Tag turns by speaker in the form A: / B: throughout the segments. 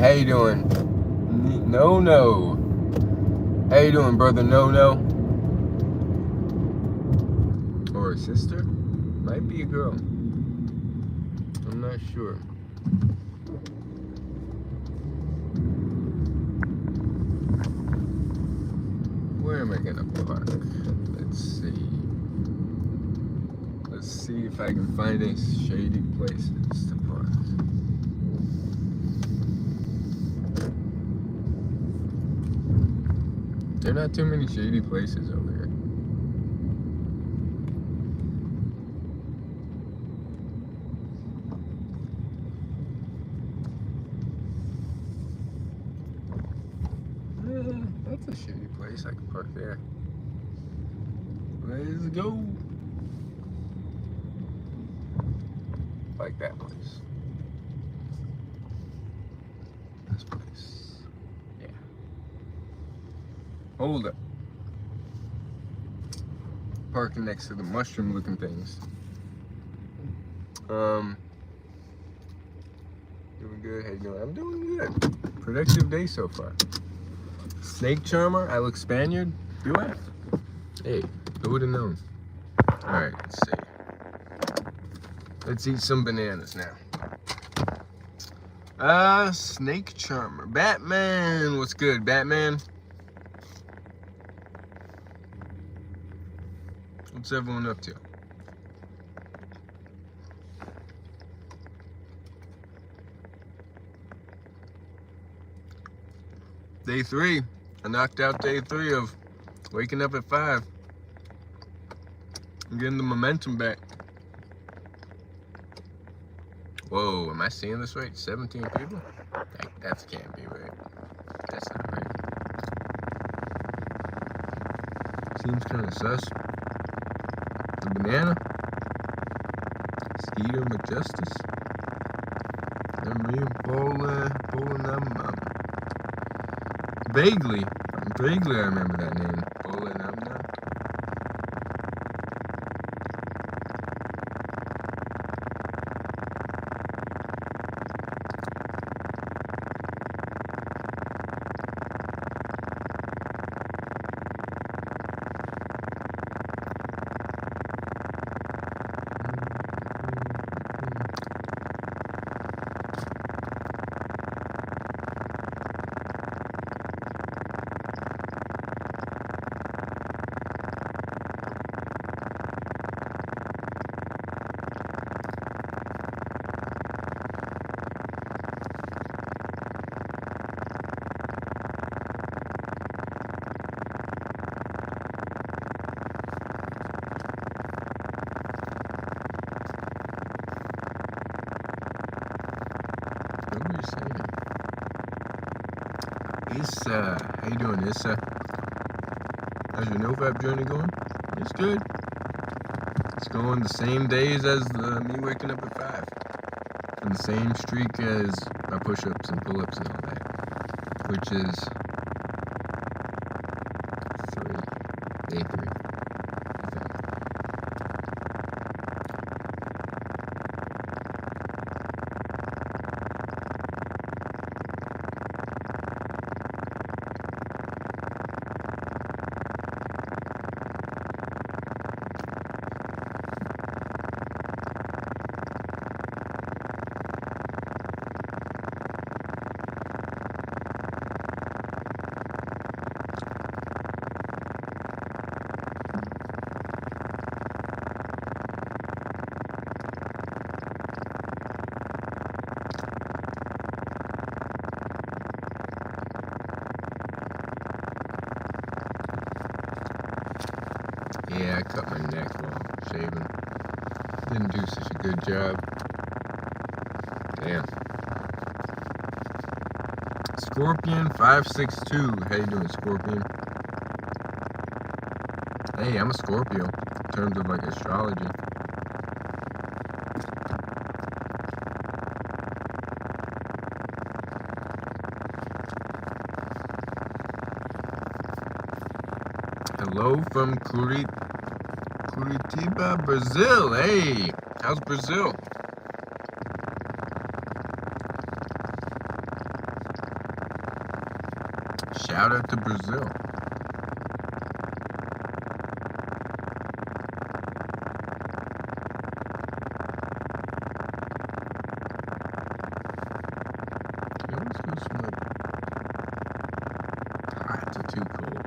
A: how you doing? No. How you doing, brother? No. Or a sister? Might be a girl. I'm not sure. Where am I gonna park? Let's see. Let's see if I can find any shady places to park. There are not too many shady places over here. That's a shady place. I can park there. Let's go. Like that place. This place. Yeah. Hold up. Parking next to the mushroom looking things. Doing good. How you doing? I'm doing good. Productive day so far. Snake charmer. I look Spaniard. Do I? Hey, who would have known? Alright, let's see. Let's eat some bananas now. Snake charmer. Batman. What's good, Batman? What's everyone up to? Day 3. I knocked out day 3 of waking up at 5. I'm getting the momentum back. Whoa, am I seeing this right? 17 people? That can't be right. That's not right. Seems kind of sus. The banana. Skeeter Majestus. Emery Bolanum. Vaguely I remember that name. Bolanumna. Issa, how you doing, Issa? How's your NoFap journey going? It's good. It's going the same days as me waking up at 5. And the same streak as my push-ups and pull-ups and all that. Which is 3. Day 3. I think. Yeah, I cut my neck while shaving. Didn't do such a good job. Damn. Scorpion 562. How you doing, Scorpion? Hey, I'm a Scorpio in terms of like astrology. Hello from Curitiba, Brazil. Hey, how's Brazil? Shout out to Brazil. It always goes from like hot to too cold.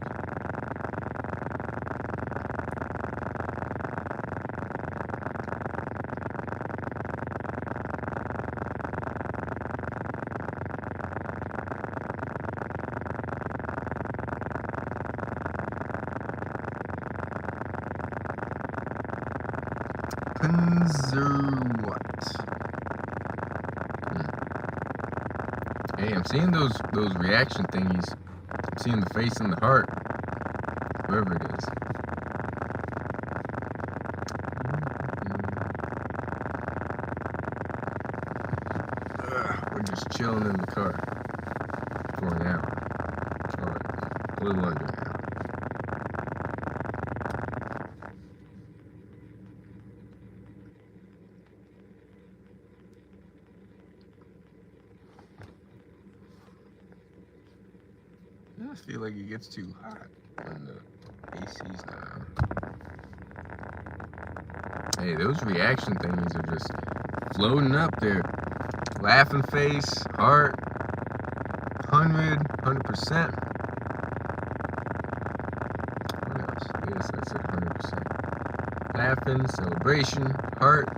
A: Panzer what? Hey, I'm seeing those reaction thingies. I'm seeing the face and the heart. Whoever it is. We're just chilling in the car for an hour. Alright, a little under an hour. I feel like it gets too hot when the AC's not on. Hey, those reaction things are just floating up there. Laughing face, heart, 100%. What else? Yes, that's it, 100%. Laughing, celebration, heart.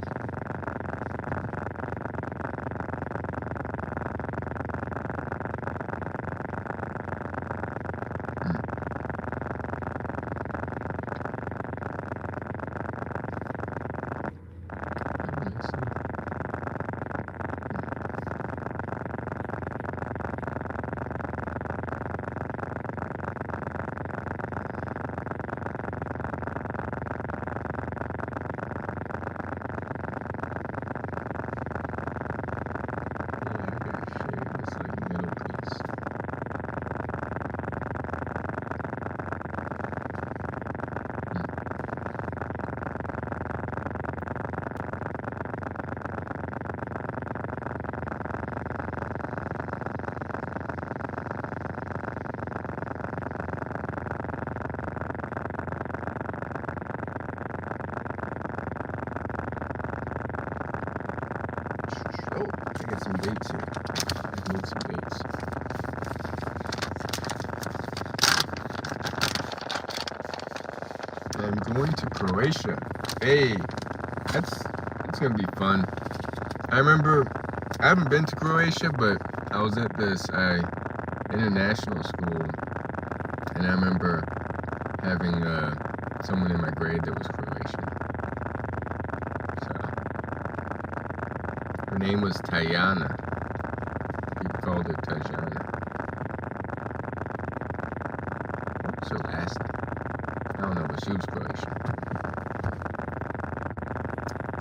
A: Oh, I got some dates here. I need some dates. I'm going to Croatia. Hey, that's gonna be fun. I remember I haven't been to Croatia, but I was at this international school, and I remember having someone in my grade that was Croatian. Her name was Tajana. People called her Tajana. What's her last name? I don't know, but she was Croatian.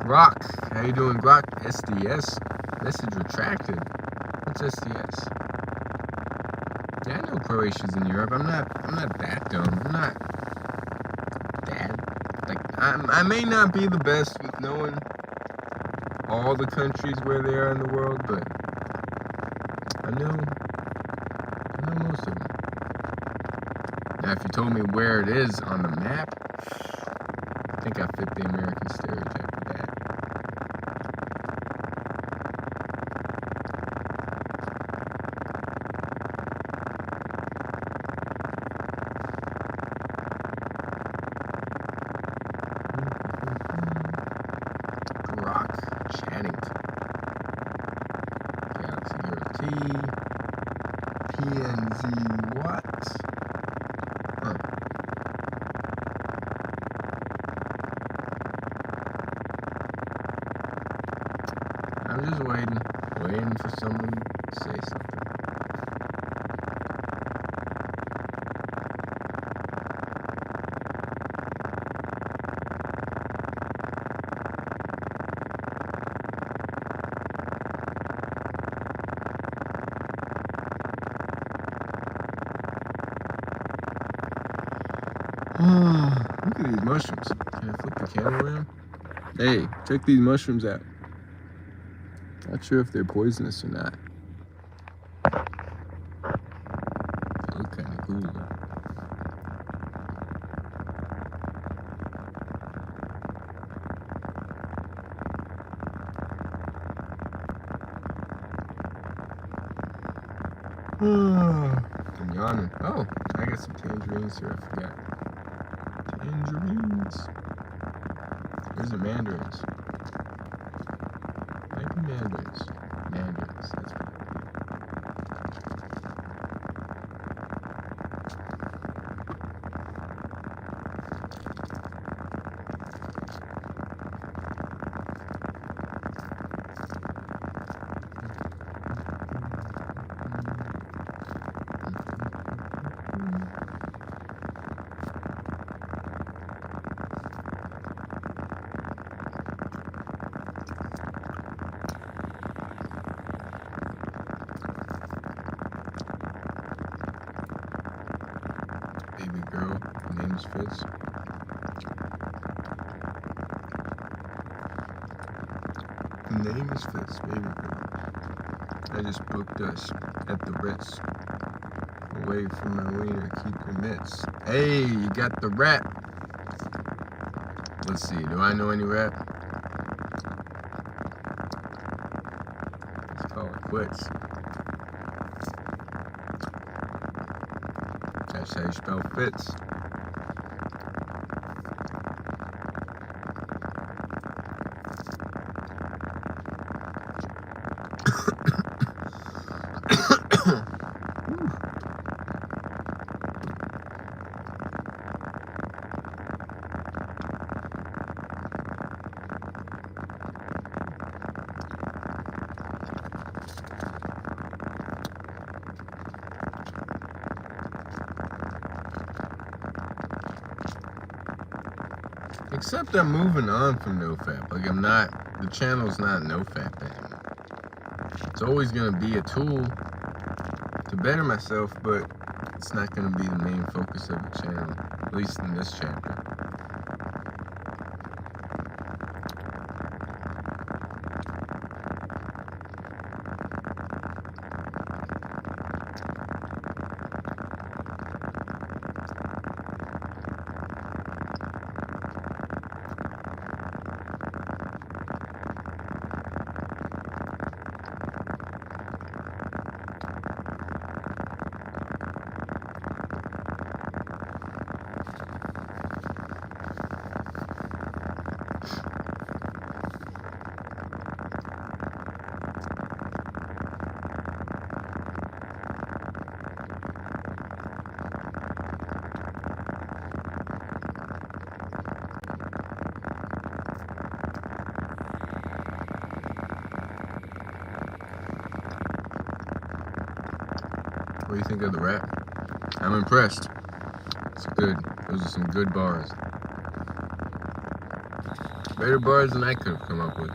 A: Grok. How you doing, Grok? SDS. Message retracted. What's SDS? Yeah, I know Croatia's in Europe. I'm not that dumb. I'm not that, like, I may not be the best with knowing all the countries where they are in the world, but I know most of them. Now, if you told me where it is on the map, I think I fit the American stereotype with that. PNZ what? Huh. I'm just waiting for someone to say something. Look at these mushrooms. Can I flip the camera around? Hey, check these mushrooms out. Not sure if they're poisonous or not. They look kind of I'm yawning. Oh, I got some tangerines here. I forgot. Tangerines. Where's the mandarins? Maybe mandarins. Mandarins. That's what baby girl. Her name is Fitz. Her name is Fitz, baby girl. I just booked us at the Ritz. Away from my wiener, keep your mitts. Hey, you got the rap. Let's see, do I know any rap? Let's call it quits. That's how you spell Fitz. Except I'm moving on from NoFap. Like the channel's not NoFap anymore. It's always gonna be a tool to better myself, but it's not gonna be the main focus of the channel, at least in this chapter. What do you think of the rap? I'm impressed. It's good. Those are some good bars. Better bars than I could have come up with.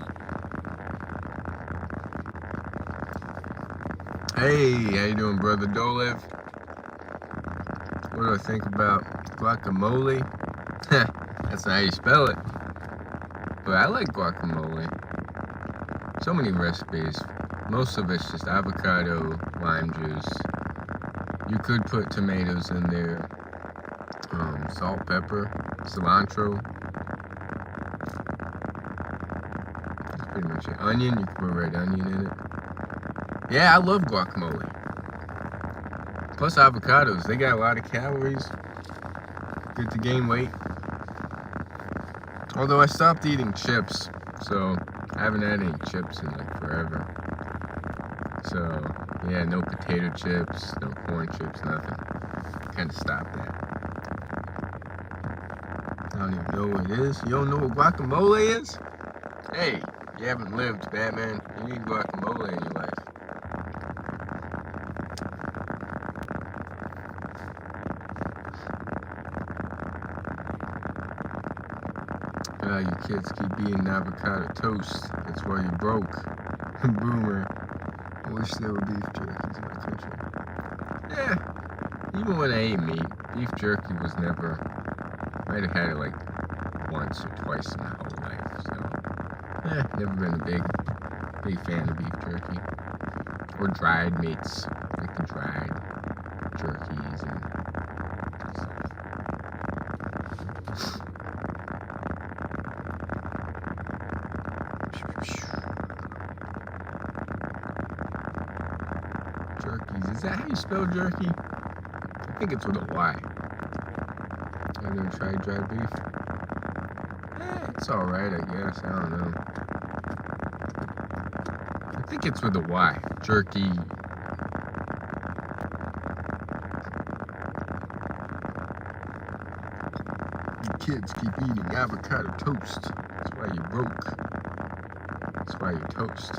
A: Hey, how you doing, brother Dolev? What do I think about guacamole? That's not how you spell it. But I like guacamole. So many recipes. Most of it's just avocado, lime juice. You could put tomatoes in there, salt, pepper, cilantro. That's pretty much it. Onion, you can put red onion in it. Yeah, I love guacamole. Plus avocados, they got a lot of calories. Good to gain weight. Although I stopped eating chips, so I haven't had any chips in like forever. So yeah, no potato chips, no corn chips, nothing. Kind of stopped that. I don't even know what it is. You don't know what guacamole is? Hey, you haven't lived, Batman. You need guacamole in your life. You kids keep eating avocado toast. That's why you're broke. Boomer. I wish there were beef jerkies in my country. Yeah, even when I ate meat, beef jerky was never, might have had it like once or twice in my whole life, so, never been a big fan of beef jerky. Or dried meats, like the dried jerkies and stuff. Jerkies, is Is that how you spell jerky? I think it's with a Y. I've never tried dried beef. It's alright, I guess. I don't know. I think it's with a Y. Jerky. You kids keep eating avocado toast. That's why you broke. That's why you toast.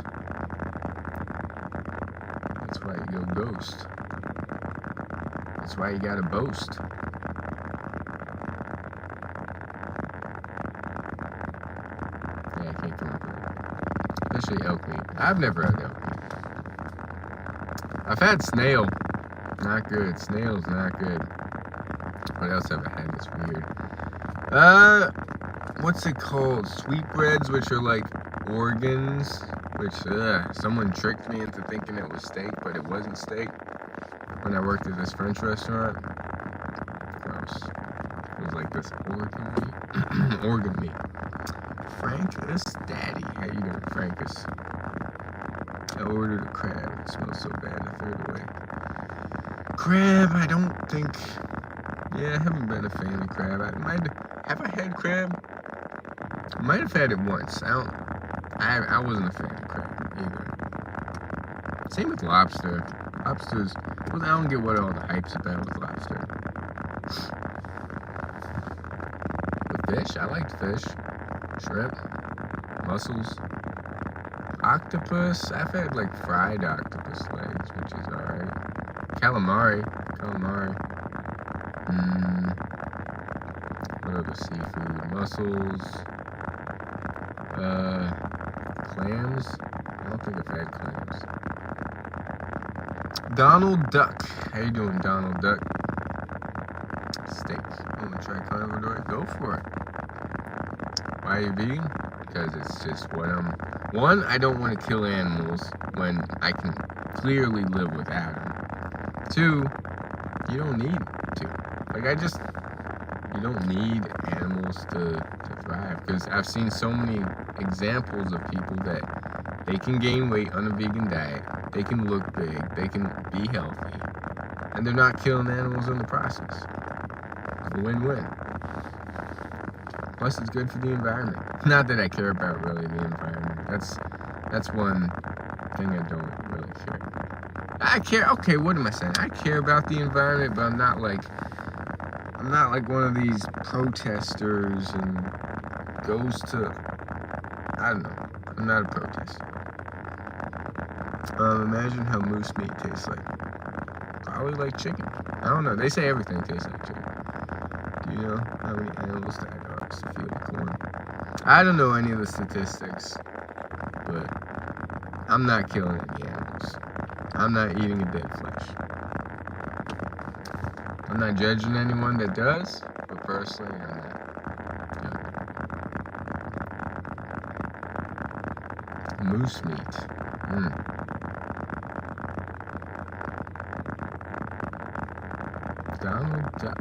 A: That's why you go ghost. That's why you gotta boast. Yeah, I can't come up with it. Especially elk meat. I've never had elk meat. I've had snail. Not good. Snail's not good. What else have I had that's weird? What's it called? Sweetbreads, which are like organs. Which, someone tricked me into thinking it was steak, but it wasn't steak. When I worked at this French restaurant. Gross. It was like this organ meat. Organ meat. Frankus Daddy. How you doing, Frankus? I ordered a crab. It smells so bad I threw it away. Crab, I don't think... Yeah, I haven't been a fan of crab. Have I had crab? I might have had it once. I wasn't a fan of crab either. Same with lobster. Lobsters, well, I don't get what all the hype's about with lobster. With fish, I liked fish. Shrimp, mussels, octopus. I've had like fried octopus legs, which is alright. Calamari. What other seafood? Mussels. Clams. I don't think I've had clams. Donald Duck. How you doing, Donald Duck? Steak. You want to try carnivore? Go for it. Why are you vegan? Because it's just what One, I don't want to kill animals when I can clearly live without them. Two, you don't need to. Like, you don't need animals to thrive. Because I've seen so many examples of people that they can gain weight on a vegan diet. They can look big. They can be healthy. And they're not killing animals in the process. A win-win. Plus, it's good for the environment. Not that I care about really the environment. That's one thing I don't really care. I care. Okay, what am I saying? I care about the environment, but I'm not like one of these protesters and goes to. I don't know. I'm not a protester. Imagine how moose meat tastes like. Probably like chicken. I don't know. They say everything tastes like chicken. Do you know how many animals die to feed the corn? I don't know any of the statistics, but I'm not killing any animals. I'm not eating a dead flesh. I'm not judging anyone that does, but personally, I'm not. Moose meat. Donald Duck.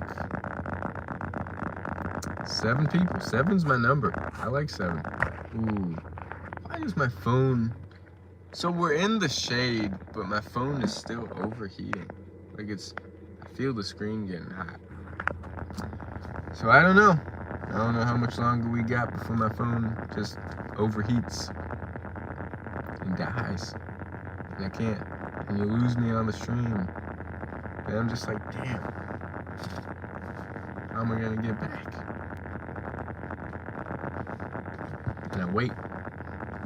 A: 7 people. 7's my number. I like 7. Ooh. Why is my phone... So we're in the shade, but my phone is still overheating. Like I feel the screen getting hot. So I don't know. I don't know how much longer we got before my phone just overheats and dies. And I can't. And you lose me on the stream. And I'm just like, damn. How am I gonna get back? And I wait.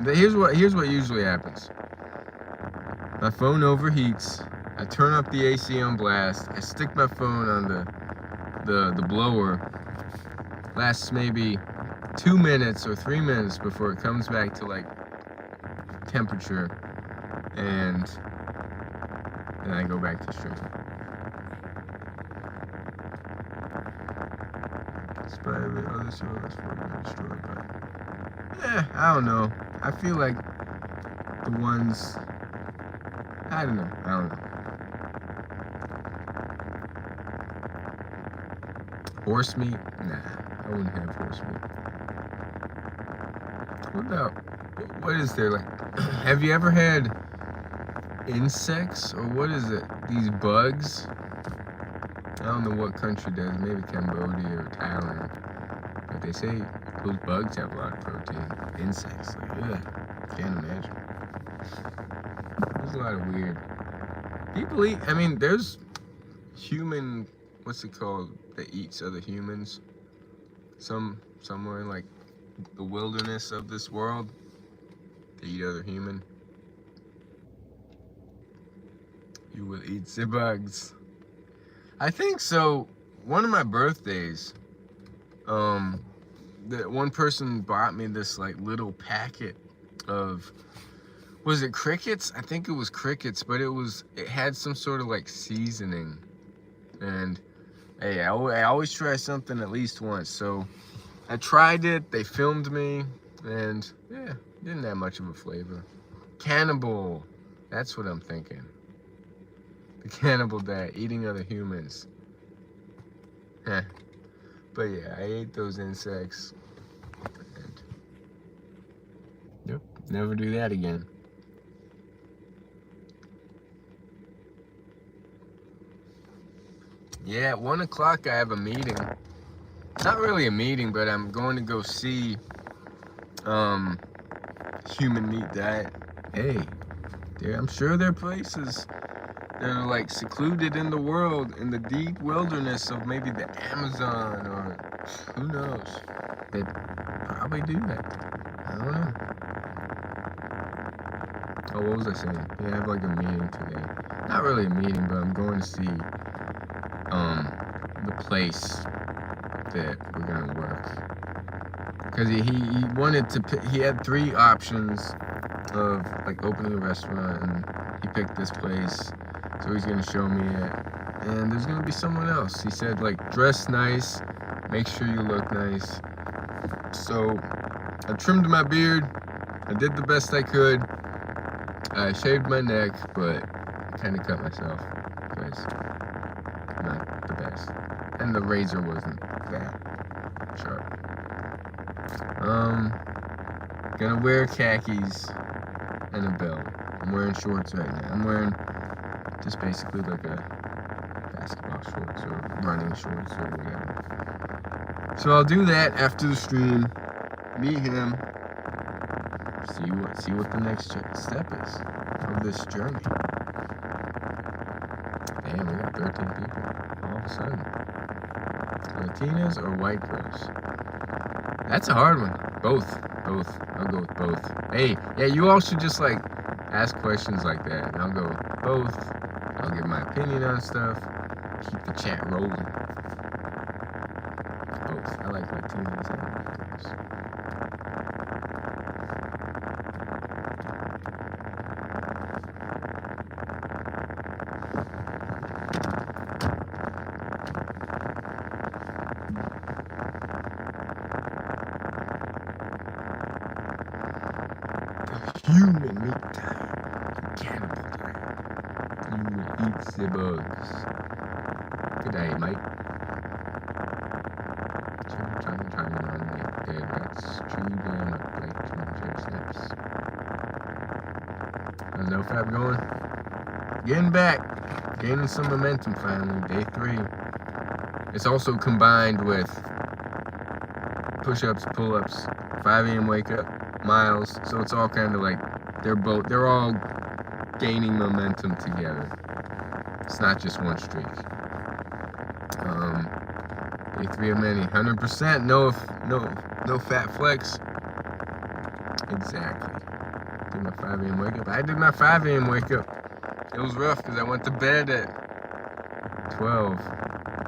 A: Here's what usually happens. My phone overheats. I turn up the AC on blast. I stick my phone on the blower. Lasts maybe 2 minutes or 3 minutes before it comes back to like temperature, and then I go back to stream. Despite every other service for destroyed by. I don't know. I feel like the ones. I don't know. Horse meat? Nah, I wouldn't have horse meat. What is there like? Have you ever had insects, or what is it? These bugs. I don't know what country does, maybe Cambodia or Thailand. But they say those bugs have a lot of protein. Insects, like, yeah, can't imagine. There's a lot of weird. People eat, I mean, there's human, what's it called, that eats other humans. Somewhere in like the wilderness of this world, they eat other human. You will eat the bugs. I think so. One of my birthdays, that one person bought me this like little packet of, was it crickets? I think it was crickets, but it had some sort of like seasoning. And hey, I always try something at least once. So I tried it, they filmed me, and yeah, didn't have much of a flavor. Cannibal, that's what I'm thinking. The cannibal diet, eating other humans. Heh. But yeah, I ate those insects. And yep, never do that again. Yeah, at 1 o'clock I have a meeting. Not really a meeting, but I'm going to go see human meat diet. Hey, I'm sure there are places that are like secluded in the world, in the deep wilderness of maybe the Amazon, or who knows. They probably do that. I don't know. Oh, what was I saying? Yeah, I have like a meeting today. Not really a meeting, but I'm going to see the place that we're gonna work. Because he wanted to, he had 3 options of like opening a restaurant, and he picked this place. So he's gonna show me it, and there's gonna be someone else. He said like, dress nice, make sure you look nice. So I trimmed my beard, I did the best I could, I shaved my neck, but I kind of cut myself because I'm not the best, and the razor wasn't that sharp. Gonna wear khakis and a belt. I'm wearing shorts right now. I'm wearing just basically like a basketball shorts or running shorts or whatever. So I'll do that after the stream, meet him, see what the next step is of this journey. Damn, we got 13 people all of a sudden. Latinas or white girls? That's a hard one. Both. I'll go with both. Hey, yeah, you all should just like ask questions like that, and I'll go with both. I'll give my opinion on stuff. Keep the chat rolling. Both. I like Latinas and white girls. Human meat diet. Cannibal diet. You will eat the bugs. Good day, mate. Trying to nominate dead rats. Chew them up like ginger snaps. How's NoFap going? Getting back. Gaining some momentum finally. Day 3. It's also combined with push-ups, pull-ups, 5 a.m. wake up, miles. So it's all kind of like they're all gaining momentum together. It's not just one streak. Day 3 of many. 100%. No fat flex. Exactly. Did my 5 a.m. wake up. I did my 5 a.m. wake up. It was rough because I went to bed at 12.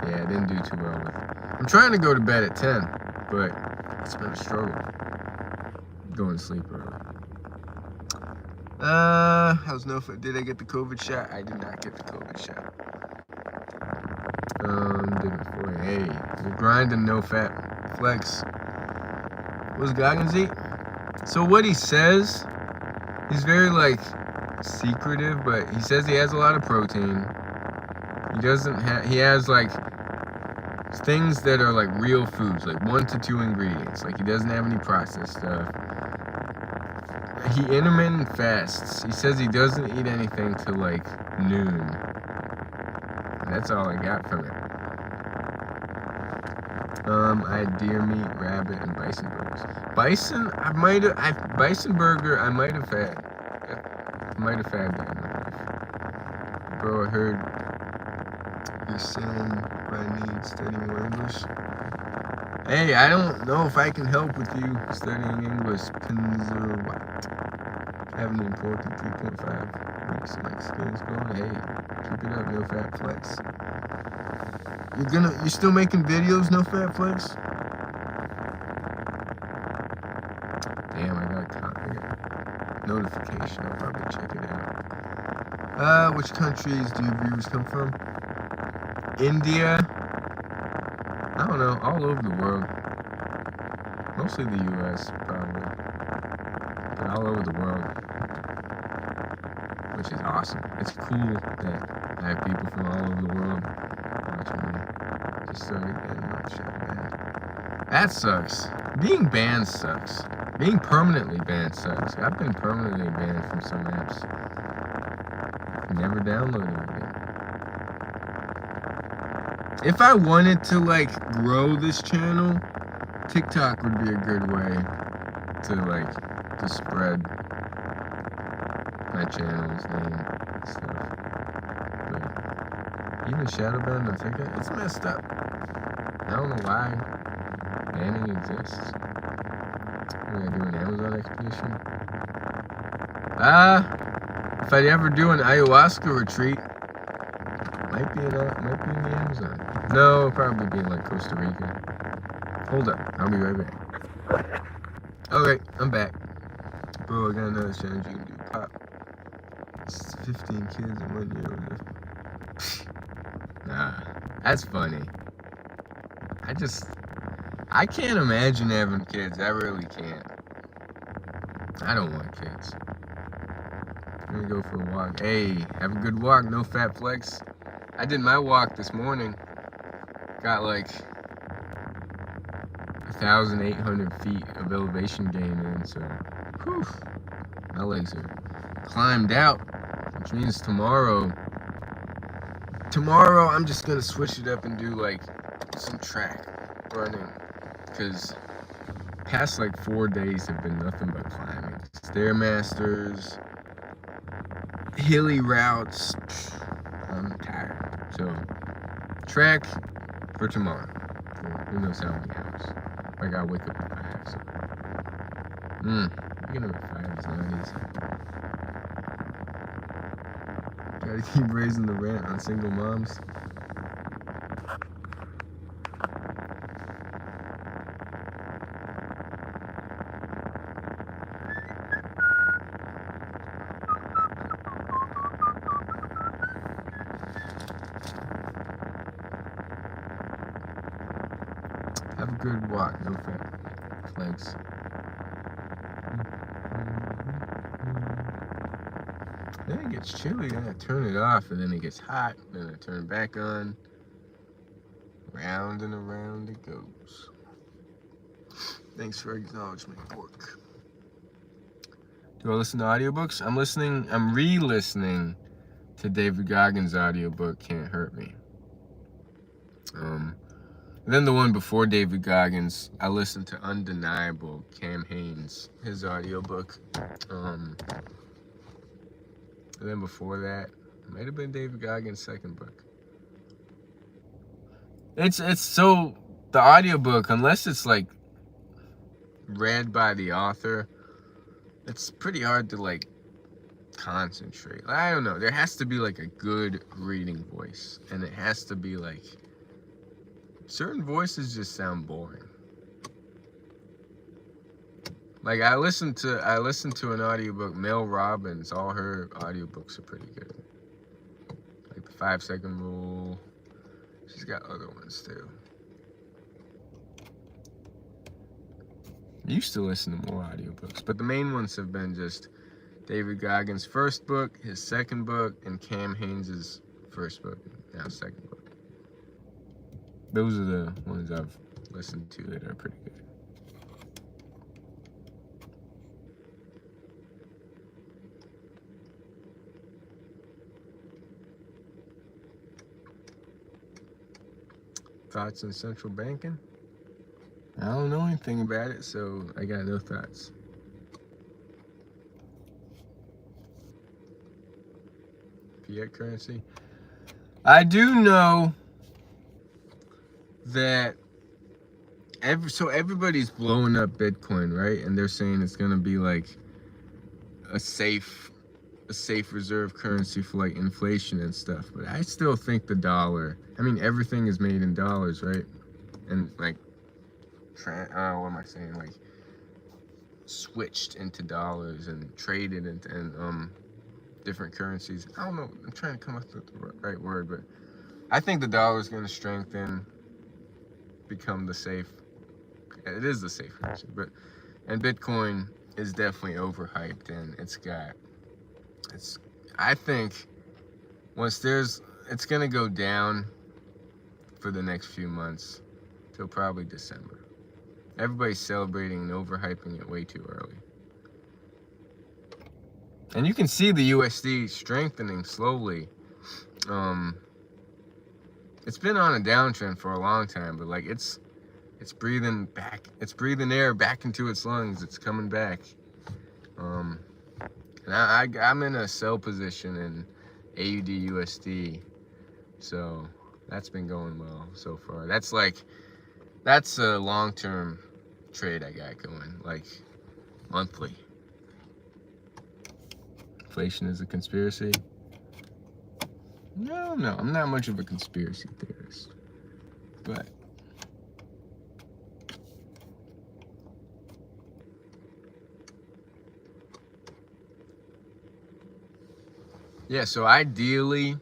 A: Yeah, I didn't do too well with it. I'm trying to go to bed at 10, but it's been a struggle going to sleep early. How's did I get the COVID shot? I did not get the COVID shot. Did it for you. Hey, you're grinding no fat flex. What's Goggins eat? So what he says, he's very like secretive, but he says he has a lot of protein. He has like things that are like real foods, like 1 to 2 ingredients. Like he doesn't have any processed stuff. he intermittent fasts. He says he doesn't eat anything till like noon. And that's all I got from it. I had deer meat, rabbit, and bison burgers. Bison, bison burger, I might have had. I might have had that in my life. Bro, I heard you're saying I need studying more English. Hey, I don't know if I can help with you studying English. Pinzer what? Having an important 3.5 weeks of my experience going. Hey, keep it up, no fat flex. You're still making videos, no fat flex? Damn, I got notification. I'll probably check it out. Which countries do your viewers come from? India. I don't know, all over the world. Mostly the US, probably. But all over the world. Which is awesome. It's cool that I have people from all over the world watching me. Just started getting my shit banned. That sucks. Being banned sucks. Being permanently banned sucks. I've been permanently banned from some apps. Never downloaded them again. If I wanted to like grow this channel, TikTok would be a good way to spread my channel's name and stuff. But even shadow banned on TikTok, it's messed up. I don't know why banning exists. We're gonna do an Amazon expedition. If I ever do an ayahuasca retreat, might be in the Amazon. No, it'll probably be in like Costa Rica. Hold up, I'll be right back. Okay, I'm back. Bro, I got another challenge you can do. Pop. It's 15 kids in 1 year. Nah, that's funny. I can't imagine having kids. I really can't. I don't want kids. I'm gonna go for a walk. Hey, have a good walk, no fat flex. I did my walk this morning. Got like 1,800 feet of elevation gain in, so whew, my legs are climbed out, which means tomorrow I'm just gonna switch it up and do like some track running, because past like 4 days have been nothing but climbing. Stairmasters, hilly routes. I'm tired. So track for tomorrow. For who knows how many hours. I gotta wake up at 5. So waking up at 5 is not easy. Gotta keep raising the rent on single moms. Have a good walk, no fat flex. Then it gets chilly, then I turn it off, and then it gets hot, then I turn it back on. Round and around it goes. Thanks for acknowledging my work. Do I listen to audiobooks? I'm re-listening to David Goggins' audiobook, Can't Hurt Me. Then the one before David Goggins, I listened to Undeniable, Cam Hanes, his audiobook. And then before that, it might have been David Goggins' second book. It's so, the audiobook, unless it's like read by the author, it's pretty hard to like concentrate. I don't know, there has to be like a good reading voice, and it has to be like, certain voices just sound boring. Like I listened to an audiobook, Mel Robbins. All her audiobooks are pretty good. Like the 5-Second Rule. She's got other ones too. I used to listen to more audiobooks, but the main ones have been just David Goggins' first book, his second book, and Cam Hanes' first book, now second book. Those are the ones I've listened to that are pretty good. thoughts on central banking? I don't know anything about it, so I got no thoughts. Fiat currency. I do know that everybody's blowing up Bitcoin, right? And they're saying it's gonna be like a safe reserve currency for like inflation and stuff. But I still think the dollar. I mean, everything is made in dollars, right? And like, what am I saying? Like, switched into dollars and traded into different currencies. I don't know. I'm trying to come up with the right word, but I think the dollar is going to strengthen, become the safe. It is the safe currency, and Bitcoin is definitely overhyped, and I think it's going to go down for the next few months till probably December. Everybody's celebrating and overhyping it way too early. And you can see the USD strengthening slowly. It's been on a downtrend for a long time, but like it's breathing back. It's breathing air back into its lungs. It's coming back. And I'm in a sell position in AUD USD, so that's been going well so far. That's a long-term trade I got going, like monthly. Inflation is a conspiracy. No, I'm not much of a conspiracy theorist, but yeah. So ideally,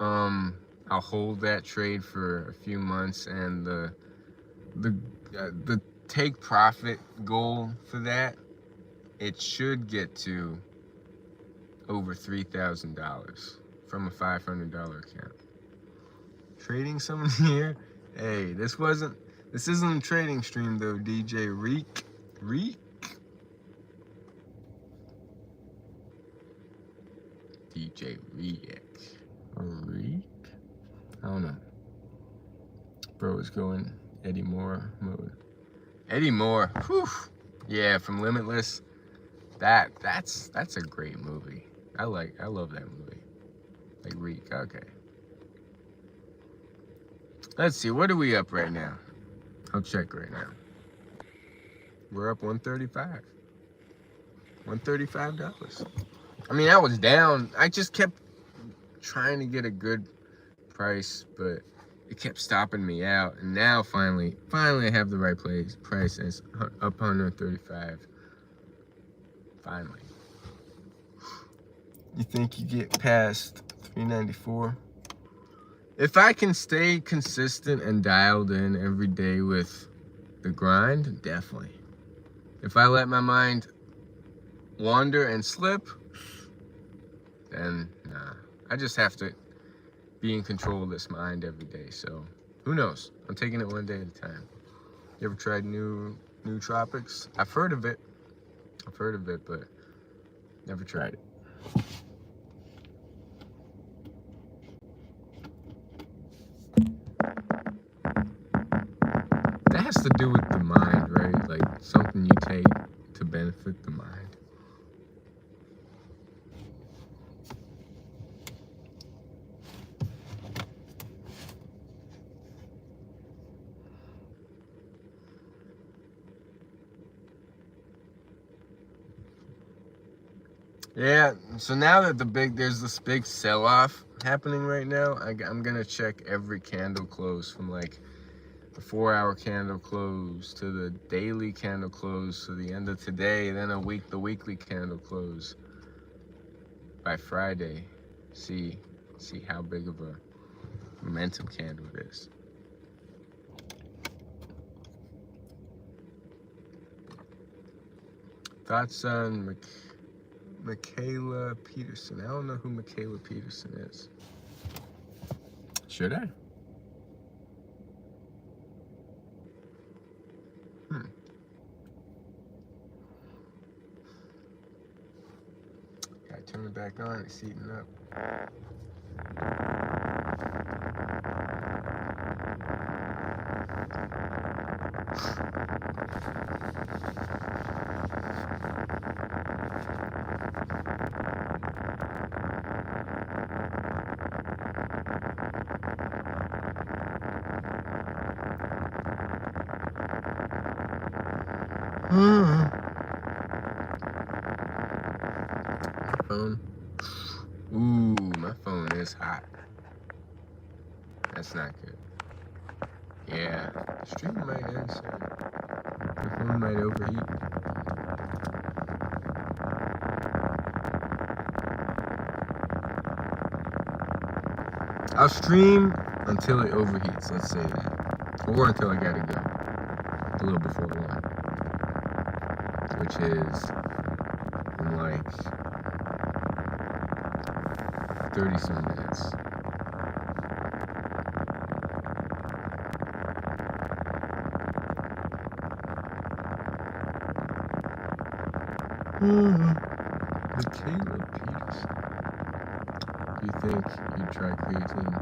A: I'll hold that trade for a few months, and the take profit goal for that, it should get to over $3,000 from a $500 account. Trading someone here? Hey, this isn't a trading stream though, DJ Reek. DJ Reek. Or Reek? I don't know. Bro is going Eddie Moore mode. Eddie Moore, whew. Yeah, from Limitless. That's a great movie. I love that movie. Like Reek, okay. Let's see, what are we up right now? I'll check right now. We're up $135. $135. I mean, I was down. I just kept trying to get a good price, but it kept stopping me out. And now finally I have the right price, and it's up 135. Finally. You think you get past 394? If I can stay consistent and dialed in every day with the grind, definitely. If I let my mind wander and slip, then nah. I just have to be in control of this mind every day. So who knows? I'm taking it one day at a time. You ever tried nootropics? I've heard of it, but never tried it. That has to do with the mind, right? Like something you take to benefit the mind. Yeah, so now that there's this big sell-off happening right now, I'm gonna check every candle close, from like the 4-hour candle close to the daily candle close to the end of today, then the weekly candle close by Friday. See how big of a momentum candle it is. Thoughts on Michaela Peterson? I don't know who Michaela Peterson is. Should I? Gotta turn it back on. It's heating up. Phone. Ooh, my phone is hot. That's not good. Yeah, the stream might end soon. The phone might overheat. I'll stream until it overheats, let's say that. Or until I gotta go. A little before 1. Which is in like 30 some minutes. Michaela Peterson. Do you think you'd try creatine?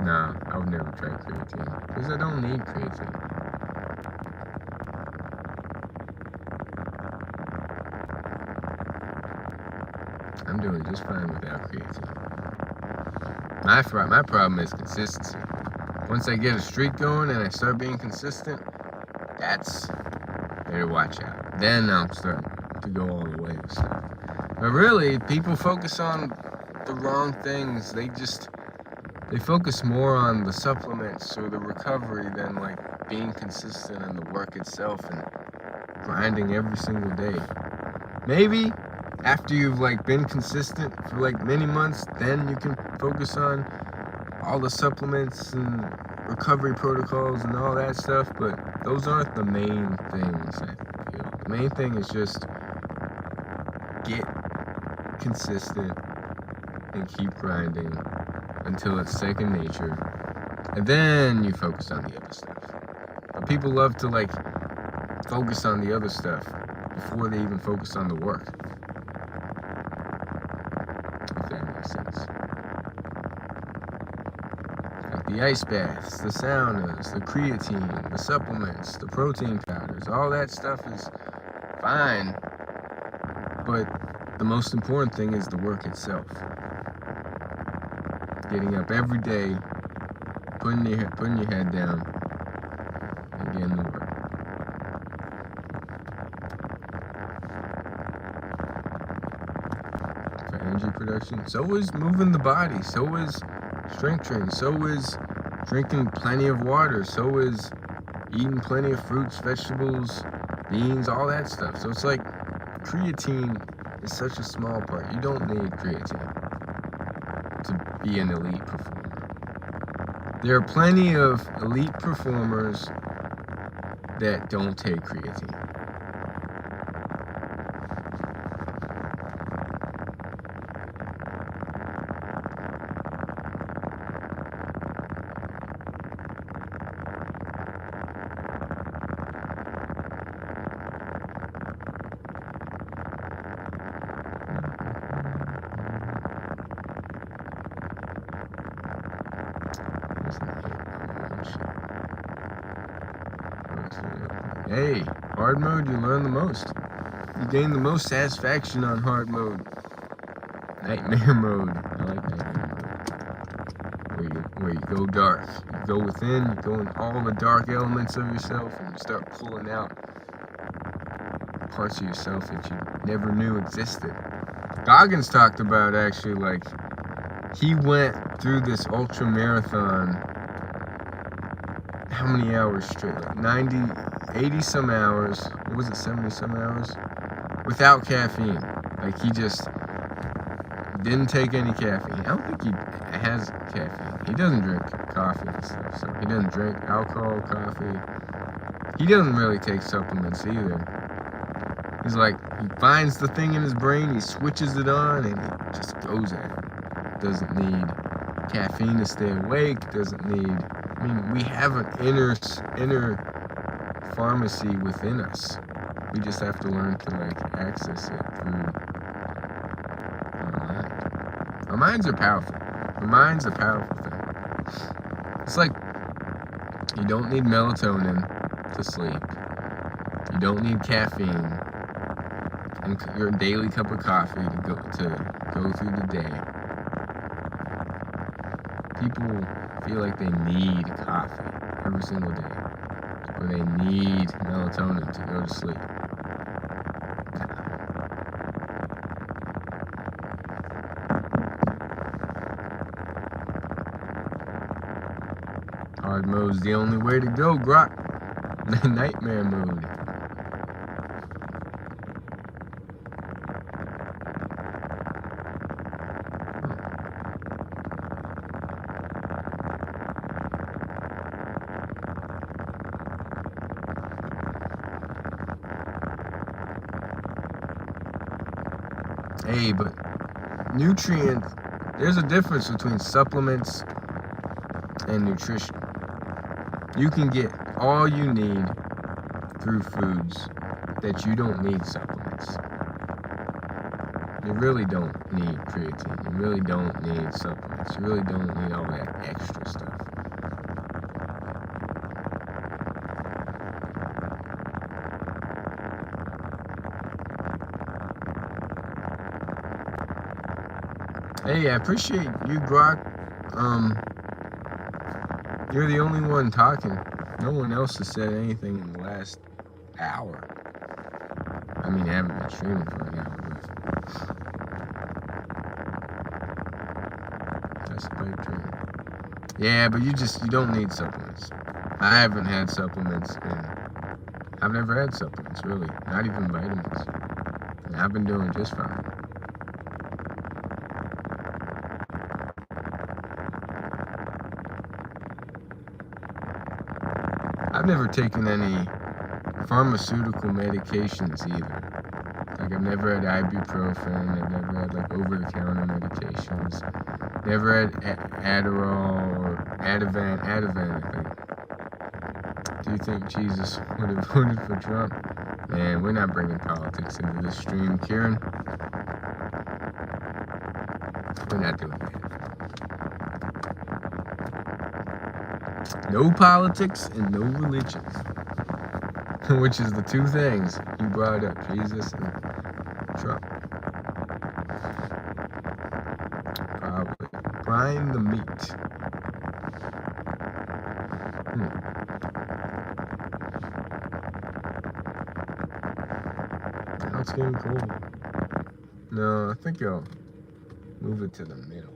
A: Nah, I would never try creatine. Because I don't need creatine. I'm doing just fine without creatine. My problem is consistency. Once I get a streak going and I start being consistent, that's better watch out. Then I'm starting to go all the way with stuff. But really, people focus on the wrong things. They focus more on the supplements or the recovery than like being consistent in the work itself and grinding every single day. Maybe after you've like been consistent for like many months, then you can focus on all the supplements and recovery protocols and all that stuff, but those aren't the main things, I feel. The main thing is just get consistent and keep grinding until it's second nature, and then you focus on the other stuff. But people love to like focus on the other stuff before they even focus on the work, if that makes sense. Like the ice baths, the saunas, the creatine, the supplements, the protein powders, all that stuff is fine, but the most important thing is the work itself. Getting up every day, putting your head down, and getting to work. For energy production, so is moving the body, so is strength training, so is drinking plenty of water, so is eating plenty of fruits, vegetables, beans, all that stuff. So it's like creatine is such a small part. You don't need creatine to be an elite performer. There are plenty of elite performers that don't take creatine. Hey, hard mode, you learn the most. You gain the most satisfaction on hard mode. Nightmare mode. I like nightmare mode. Where you go dark. You go within, you go in all the dark elements of yourself and you start pulling out parts of yourself that you never knew existed. Goggins talked about actually, like, he went through this ultra marathon, how many hours straight? Like 80 some hours, what was it, 70 some hours? Without caffeine. Like, he just didn't take any caffeine. I don't think he has caffeine. He doesn't drink coffee and stuff, so he doesn't drink alcohol, coffee. He doesn't really take supplements either. He's like, he finds the thing in his brain, he switches it on, and he just goes at it. Doesn't need caffeine to stay awake, doesn't need, I mean, we have an inner pharmacy within us. We just have to learn to like access it through our mind. Our minds are powerful. Our mind's a powerful thing. It's like, You don't need melatonin to sleep. You don't need caffeine and your daily cup of coffee to go through the day. People feel like they need coffee every single day, or they need melatonin to go to sleep. Hard mode's the only way to go, Grok. Nightmare mode. Hey, but nutrients, there's a difference between supplements and nutrition. You can get all you need through foods that you don't need supplements. You really don't need creatine. You really don't need supplements. You really don't need all that extra stuff. Hey, I appreciate you, Grok. You're the only one talking. No one else has said anything in the last hour. I mean, I haven't been streaming for an hour, but that's a pipe dream. Yeah, but you don't need supplements. I haven't had supplements, and I've never had supplements, really. Not even vitamins. And I've been doing just fine. I've never taken any pharmaceutical medications either. Like, I've never had ibuprofen, I've never had like over-the-counter medications, never had Adderall or Ativan, I think. Do you think Jesus would have voted for Trump? Man, we're not bringing politics into this stream, Kieran. We're not doing that. No politics and no religion. Which is the two things you brought up, Jesus and Trump. Probably. Brine the meat. Now it's getting cold. No, I think I'll move it to the middle.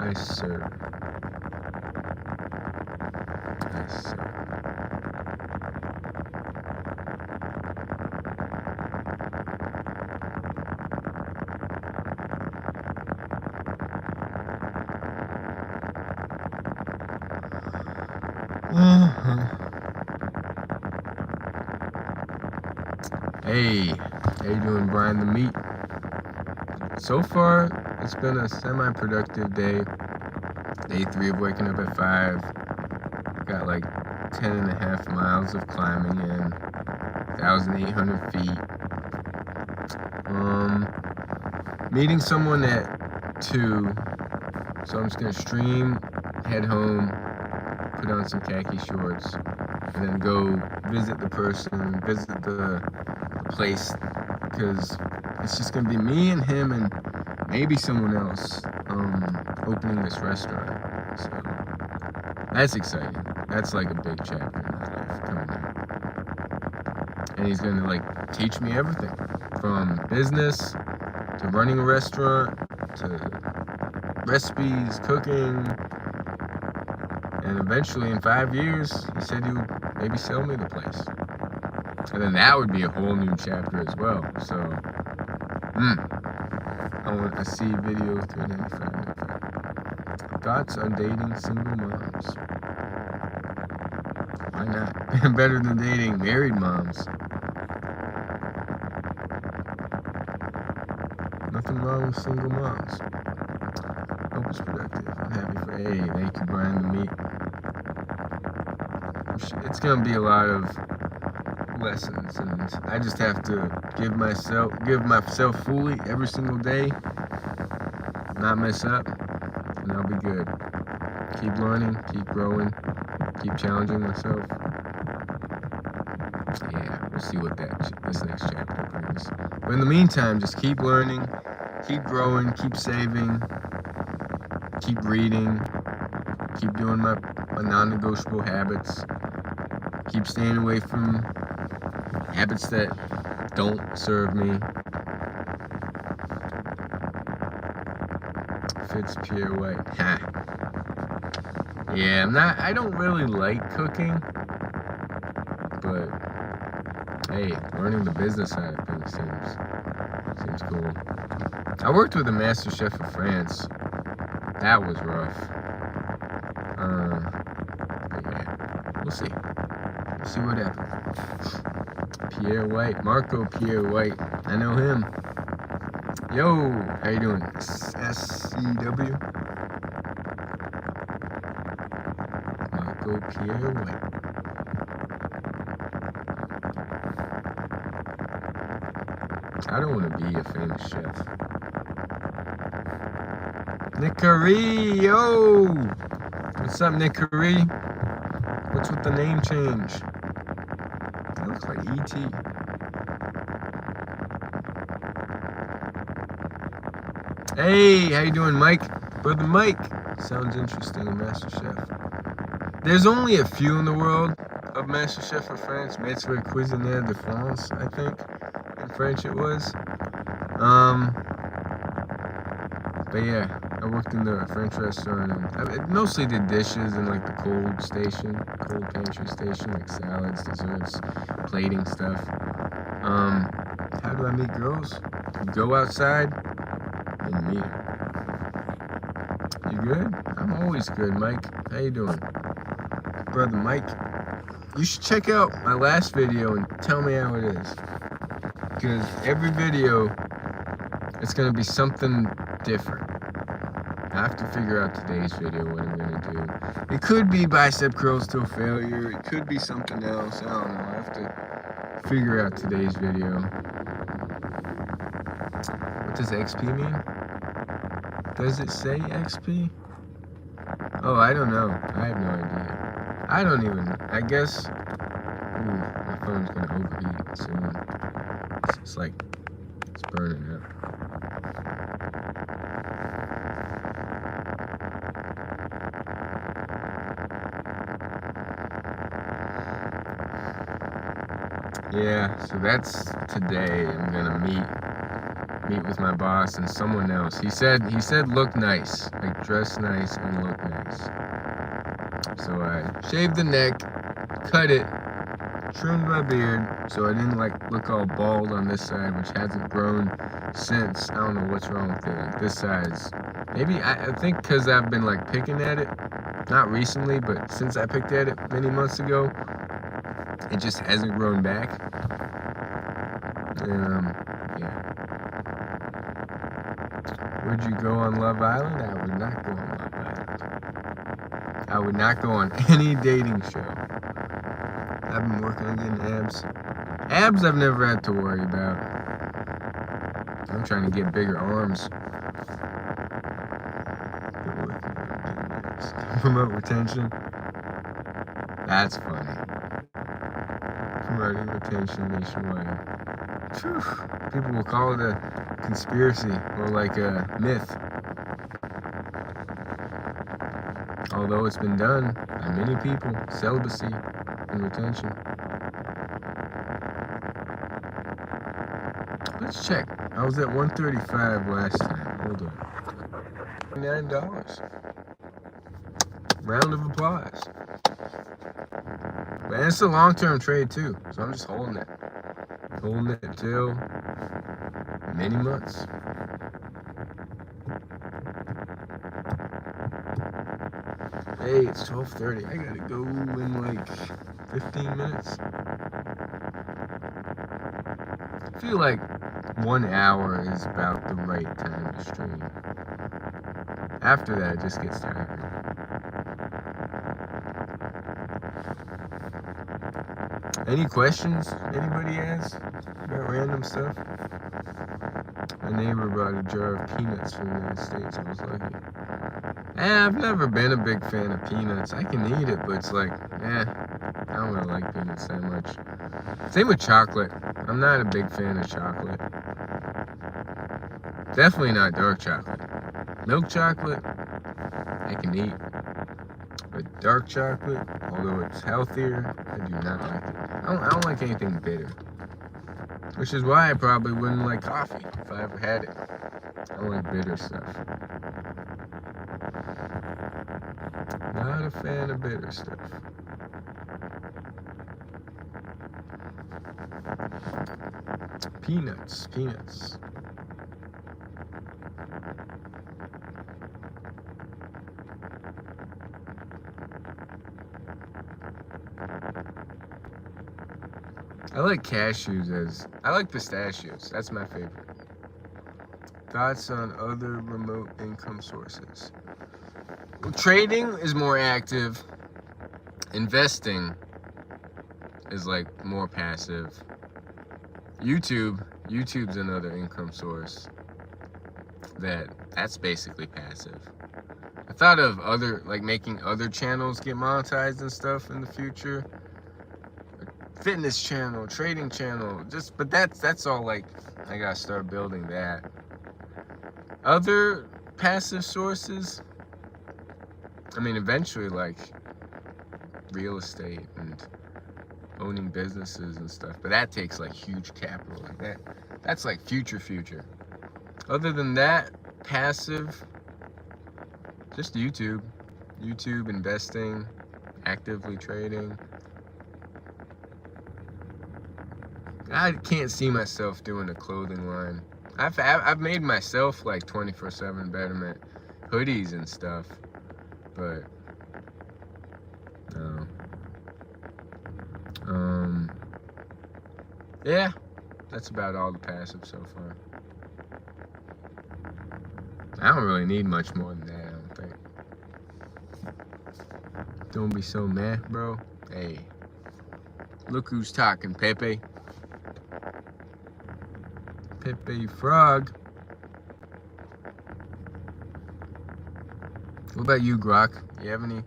A: I sir. Hey, how you doing, Brian the Meat? So far, it's been a semi-productive day. Day 3 of waking up at 5. Got like 10.5 miles of climbing in, 1,800 feet. Meeting someone at 2, so I'm just gonna stream, head home, put on some khaki shorts, and then go visit the person, visit the place, because it's just gonna be me and him and maybe someone else opening this restaurant. So that's exciting. That's like a big chapter in my life coming up. And he's gonna like teach me everything from business to running a restaurant to recipes, cooking, and eventually in 5 years he said he would maybe sell me the place. And then that would be a whole new chapter as well. So, I want to see video 395. Thoughts on dating single moms? Why not? Better than dating married moms. Nothing wrong with single moms. Hope it's productive. I'm happy for thank you, Brian the Meat. It's gonna be a lot of lessons, and I just have to give myself fully every single day, not mess up, and I'll be good. Keep learning, keep growing, keep challenging myself. Yeah, we'll see what this next chapter brings. But in the meantime, just keep learning, keep growing, keep saving, keep reading, keep doing my non-negotiable habits, keep staying away from habits that don't serve me. Pierre White. Yeah, I don't really like cooking, but hey, learning the business side of things seems cool. I worked with a master chef of France. That was rough. But yeah, we'll see. We'll see what happens. Pierre White, Marco Pierre White. I know him. Yo, how you doing? SCW? Marco Pierre White. I don't want to be a famous chef. Nickery, yo! What's up, Nickery? What's with the name change? It looks like E.T. Hey, how you doing, Mike? Brother Mike. Sounds interesting, a Master Chef. There's only a few in the world of Master Chef of France. Maître Cuisinier de France, I think. In French it was. But yeah, I worked in the French restaurant, and I mostly did dishes in like the cold pantry station, like salads, desserts, plating stuff. How do I meet girls? You go outside and meet them. You good? I'm always good, Mike. How you doing? Brother Mike. You should check out my last video and tell me how it is. Because every video, it's going to be something different. I have to figure out today's video what I'm going to do. It could be bicep curls till failure. It could be something else. I don't know. I have to figure out today's video. What does XP mean? Does it say XP? Oh, I don't know. I have no idea. I don't even. I guess. Ooh, my phone's going to overheat soon. It's like, it's burning up. Yeah, so that's today. I'm gonna meet with my boss and someone else. He said look nice, like dress nice and look nice. So I shaved the neck, cut it, trimmed my beard so I didn't like look all bald on this side, which hasn't grown since. I don't know what's wrong with it. Like this side's maybe I think because I've been like picking at it, not recently, but since I picked at it many months ago. It just hasn't grown back. Yeah. Would you go on Love Island? I would not go on Love Island. I would not go on any dating show. I've been working on getting abs. Abs I've never had to worry about. I'm trying to get bigger arms. Promote retention. That's funny. Promoting retention nationwide. Whew. People will call it a conspiracy or like a myth. Although it's been done by many people, celibacy and retention. Let's check. I was at 135 last time. Hold on. $9. Round of applause. And it's a long-term trade too, so I'm just holding it. Holding it till many months. Hey, it's 12:30. I gotta go in like 15 minutes. I feel like 1 hour is about the right time to stream. After that, it just gets tiring. Any questions anybody has about random stuff? My neighbor brought a jar of peanuts from the United States. I was lucky. I've never been a big fan of peanuts. I can eat it, but it's like, I don't really like peanuts that much. Same with chocolate. I'm not a big fan of chocolate. Definitely not dark chocolate. Milk chocolate, I can eat. But dark chocolate, although it's healthier, I do not like it. I don't like anything bitter. Which is why I probably wouldn't like coffee if I ever had it. I don't like bitter stuff. Not a fan of bitter stuff. Peanuts. I like cashews I like pistachios. That's my favorite. Thoughts on other remote income sources? Well, trading is more active. Investing is like more passive. YouTube's another income source that's basically passive. I thought of other, like making other channels get monetized and stuff in the future. Fitness channel, trading channel, but that's all like, I gotta start building that. Other passive sources, I mean, eventually like real estate and owning businesses and stuff, but that takes like huge capital. Like that's like future. Other than that, passive, just YouTube, investing, actively trading. I can't see myself doing a clothing line. I've made myself like 24/7 Betterment hoodies and stuff, but no. Yeah, that's about all the passive so far. I don't really need much more than that, I don't think. Don't be so mad, bro. Hey, look who's talking, Pepe. Pepe Frog. What about you, Grok? You have any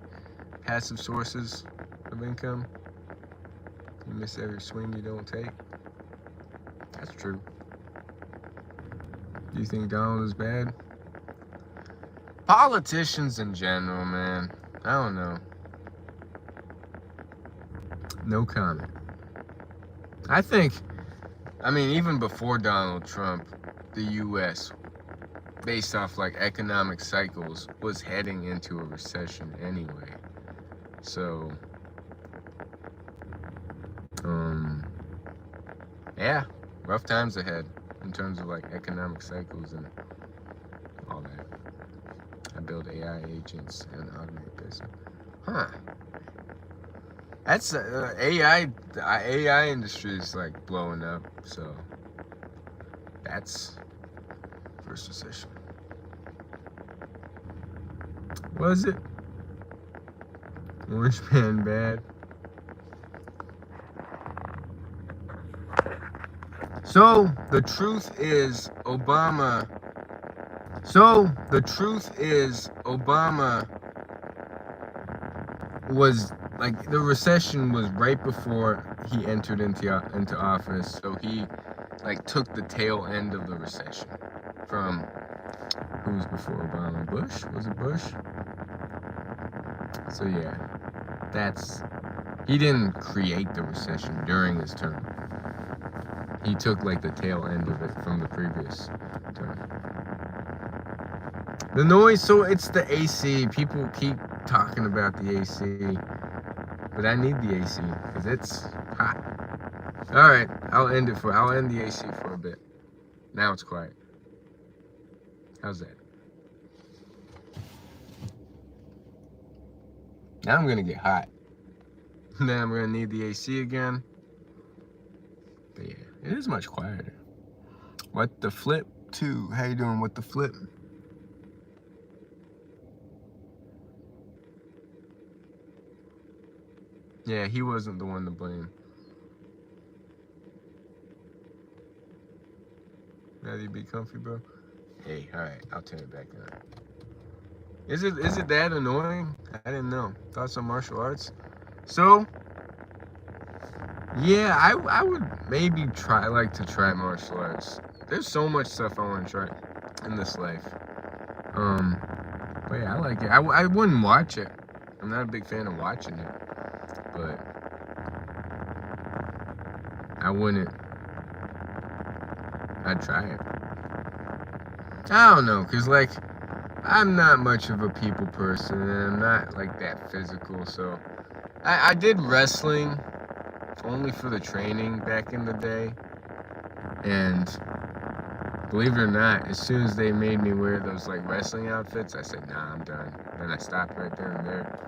A: passive sources of income? You miss every swing you don't take? That's true. Do you think Donald is bad? Politicians in general, man. I don't know. No comment. I mean, even before Donald Trump, the U.S., based off like economic cycles, was heading into a recession anyway. So, yeah, rough times ahead in terms of like economic cycles and all that. I build AI agents and automate business. That's AI. The AI industry is like blowing up. So that's first recession. Was it? Orange man bad. So the truth is Obama was like, the recession was right before he entered into office, so he like took the tail end of the recession from, who was before Obama? Bush? Was it Bush? So yeah, he didn't create the recession during his term. He took like the tail end of it from the previous term. The noise, so it's the AC. People keep talking about the AC, but I need the AC because it's hot. All right, I'll end the AC for a bit. Now it's quiet. How's that? Now I'm gonna get hot. Then I'm gonna need the AC again. But yeah, it is much quieter. What the flip too? How you doing? What the flip? Yeah, he wasn't the one to blame. Rather you be comfy, bro? Hey, alright, I'll turn it back on. Is it that annoying? I didn't know. Thoughts on martial arts? So, yeah, I would maybe like to try martial arts. There's so much stuff I want to try in this life. But yeah, I like it. I wouldn't watch it. I'm not a big fan of watching it, but I wouldn't. I'd try it. I don't know, cause like I'm not much of a people person, and I'm not like that physical. So I did wrestling only for the training back in the day, and believe it or not, as soon as they made me wear those like wrestling outfits, I said, nah, I'm done. And I stopped right there and there.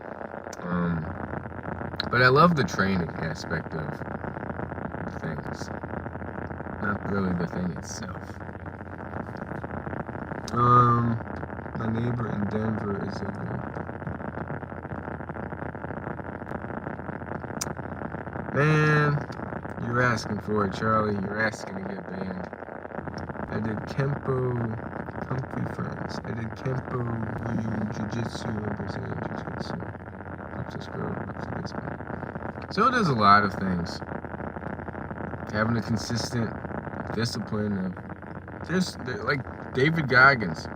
A: But I love the training aspect of things, not really the thing itself. My neighbor in Denver is a man. You're asking for it, Charlie. You're asking to get banned. I did Kempo, Comfy Friends. I did Kempo, Ryu, Jiu-Jitsu, and Brazilian Jiu-Jitsu. Up to scroll, up to this one. So it does a lot of things. Having a consistent discipline of just like David Goggins.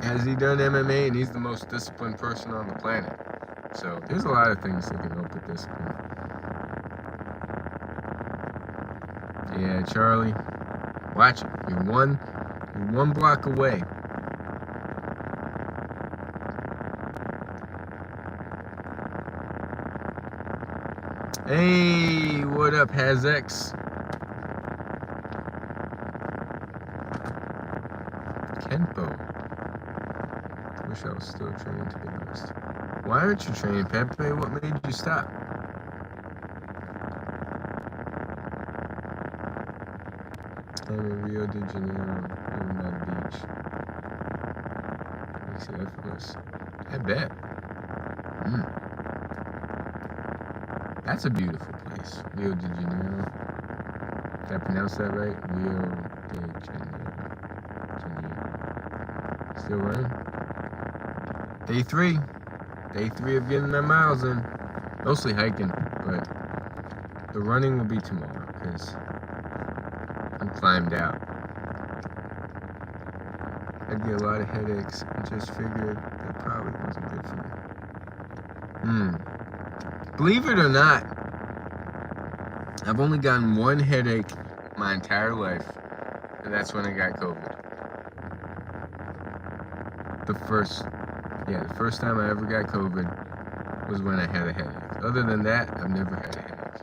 A: Has he done MMA? And he's the most disciplined person on the planet. So there's a lot of things that can help with discipline. Yeah, Charlie, watch it. You're one block away. Hey, what up, Hazex? Kenpo. Wish I was still training, to be honest. Why aren't you training, Pepe? What made you stop? I'm in Rio de Janeiro, living by the beach. Makes it effortless. I bet. That's a beautiful place. Rio de Janeiro. Did I pronounce that right? Rio de Janeiro. Still running? Day 3. Day 3 of getting my miles in. Mostly hiking, but the running will be tomorrow because I'm climbed out. I'd get a lot of headaches and just figured that probably wasn't good for me. Believe it or not, I've only gotten one headache my entire life, and that's when I got COVID. The first time I ever got COVID was when I had a headache. Other than that, I've never had a headache.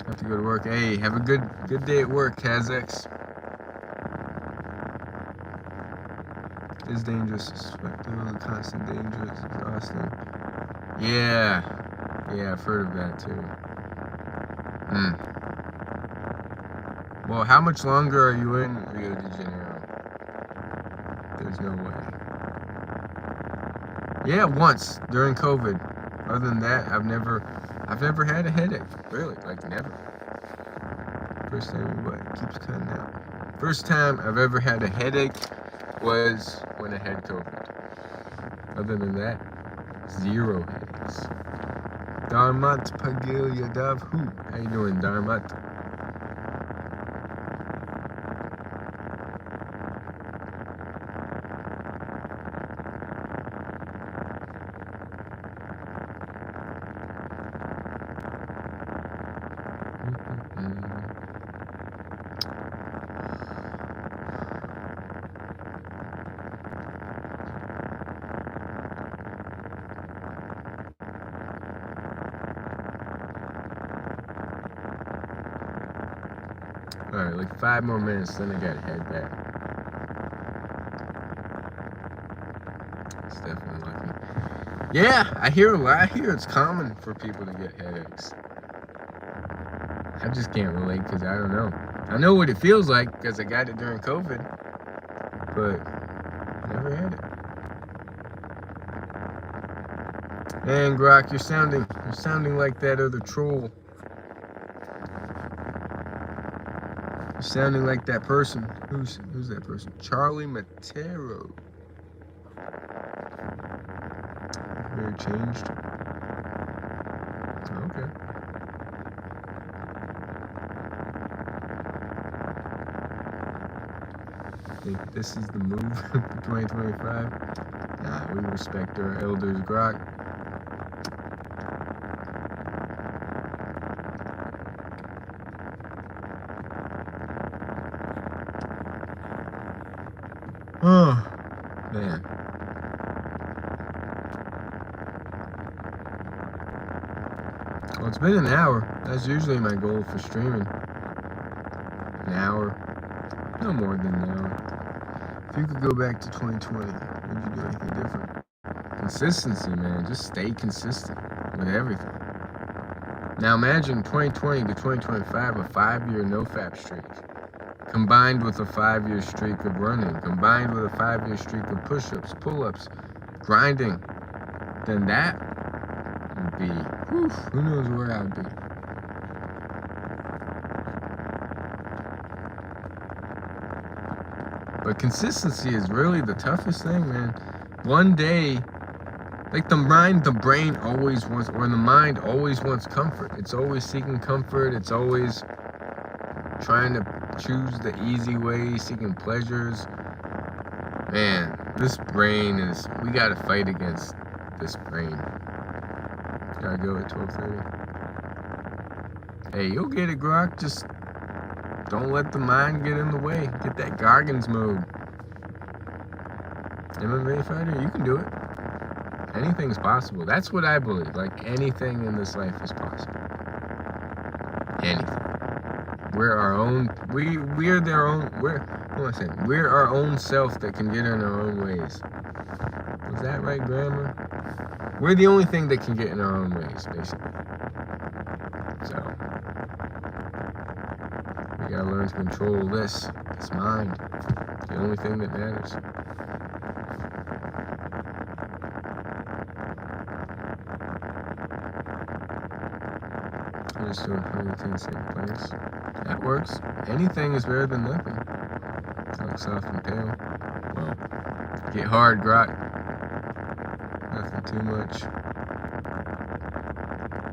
A: I have to go to work. Hey, have a good day at work, Kazex. It's dangerous. The constant danger is exhausting. Yeah, I've heard of that too. Well, how much longer are you in Rio de Janeiro? There's no way. Yeah, once during COVID. Other than that, I've never had a headache. Really, like never. First time keeps cutting out. First time I've ever had a headache was when I had COVID. Other than that, 0 headaches. Darmat Pagil Yadav Hu. How you doing, Darmat? Alright, like 5 more minutes, then I gotta head back. It's definitely lucky. Yeah, I hear a lot. I hear it's common for people to get headaches. I just can't relate because I don't know. I know what it feels like because I got it during COVID, but I never had it. Man, Grok, you're sounding like that other troll. You're sounding like that person. Who's that person? Charlie Matero. Very changed. Okay. I think this is the move for 2025. Nah, we respect our elders, Grok. Oh, man. Well, it's been an hour. That's usually my goal for streaming. An hour. No more than an hour. If you could go back to 2020, would you do anything different? Consistency, man. Just stay consistent with everything. Now imagine 2020 to 2025, a 5-year no-fap streak. Combined with a 5-year streak of running, combined with a 5-year streak of push-ups, pull-ups, grinding, then that would be, who knows where I'd be. But consistency is really the toughest thing, man. One day, like the brain always wants, or the mind always wants comfort. It's always seeking comfort. It's always trying to choose the easy way, seeking pleasures. Man, this brain is, we gotta fight against this brain. Gotta go at 12:30. Hey, you'll get it, Grok. Just don't let the mind get in the way. Get that Goggins mode. MMA fighter, you can do it. Anything's possible. That's what I believe. Like, anything in this life is possible. Anything. We're our own, we're their own, what am I saying? We're our own self that can get in our own ways. Was that right, grammar? We're the only thing that can get in our own ways, basically. So, we gotta learn to control this mind. The only thing that matters. I'm just doing 100 things in place. That works. Anything is better than nothing. Like soft and pale. Well, get hard, Grok. Nothing too much.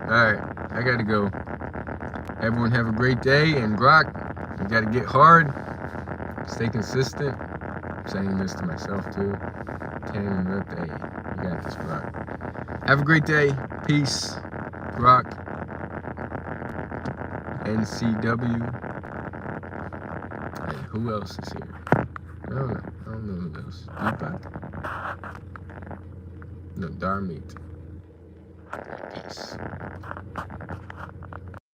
A: Alright, I gotta go. Everyone have a great day, and Grok, you gotta get hard. Stay consistent. I'm saying this to myself too. Cannon birthday. You got this, Grok. Have a great day. Peace. Grok. NCW. And who else is here? I don't know who else. Deepak? No, Dharmeet. Peace.